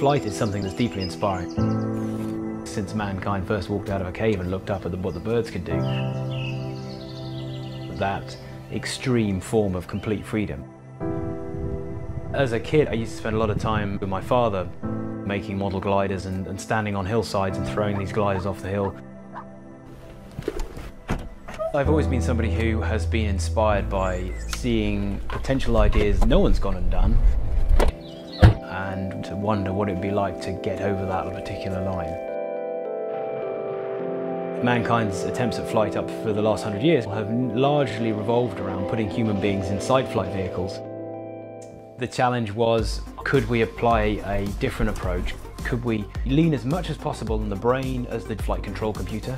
Flight is something that's deeply inspiring. Since mankind first walked out of a cave and looked up at what the birds could do, that extreme form of complete freedom. As a kid, I used to spend a lot of time with my father making model gliders and standing on hillsides and throwing these gliders off the hill. I've always been somebody who has been inspired by seeing potential ideas no one's gone and done, and to wonder what it would be like to get over that particular line. Mankind's attempts at flight up for the last 100 years have largely revolved around putting human beings inside flight vehicles. The challenge was, could we apply a different approach? Could we lean as much as possible on the brain as the flight control computer?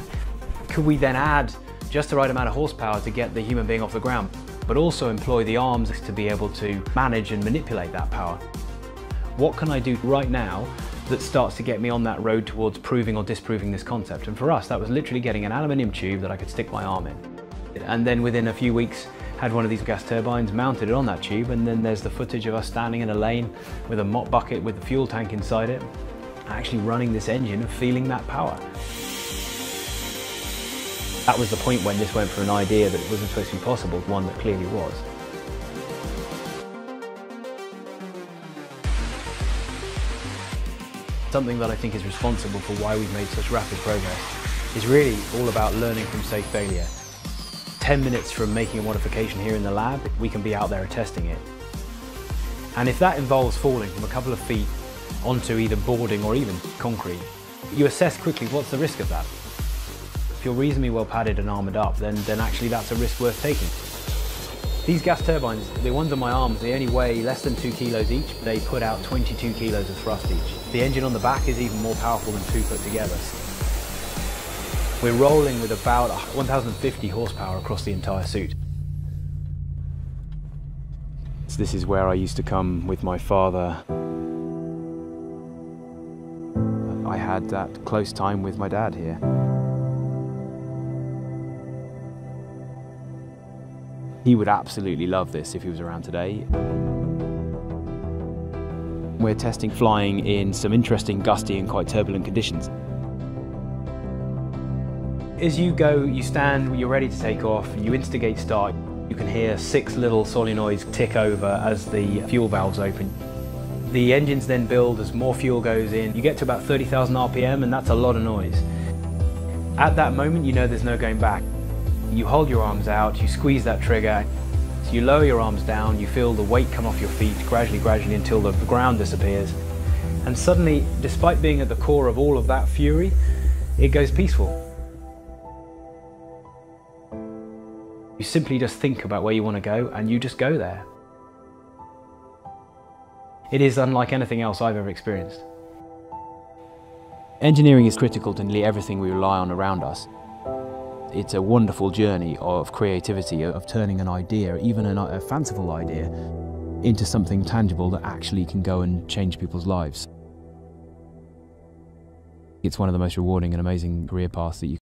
Could we then add just the right amount of horsepower to get the human being off the ground, but also employ the arms to be able to manage and manipulate that power? What can I do right now that starts to get me on that road towards proving or disproving this concept? And for us, that was literally getting an aluminium tube that I could stick my arm in. And then within a few weeks, had one of these gas turbines, mounted it on that tube, and then there's the footage of us standing in a lane with a mop bucket with the fuel tank inside it, actually running this engine and feeling that power. That was the point when this went from an idea that it wasn't supposed to be possible to one that clearly was. Something that I think is responsible for why we've made such rapid progress is really all about learning from safe failure. 10 minutes from making a modification here in the lab, we can be out there testing it. And if that involves falling from a couple of feet onto either boarding or even concrete, you assess quickly what's the risk of that. If you're reasonably well padded and armoured up, then actually that's a risk worth taking. These gas turbines, the ones on my arms, they only weigh less than 2 kilos each, but they put out 22 kilos of thrust each. The engine on the back is even more powerful than two put together. We're rolling with about 1,050 horsepower across the entire suit. So this is where I used to come with my father. I had that close time with my dad here. He would absolutely love this if he was around today. We're testing flying in some interesting, gusty and quite turbulent conditions. As you go, you stand, you're ready to take off, you instigate start. You can hear 6 little solenoids tick over as the fuel valves open. The engines then build as more fuel goes in. You get to about 30,000 RPM, and that's a lot of noise. At that moment, you know there's no going back. You hold your arms out, you squeeze that trigger, so you lower your arms down, you feel the weight come off your feet gradually until the ground disappears. And suddenly, despite being at the core of all of that fury, it goes peaceful. You simply just think about where you want to go and you just go there. It is unlike anything else I've ever experienced. Engineering is critical to nearly everything we rely on around us. It's a wonderful journey of creativity, of turning an idea, even a fanciful idea, into something tangible that actually can go and change people's lives. It's one of the most rewarding and amazing career paths that you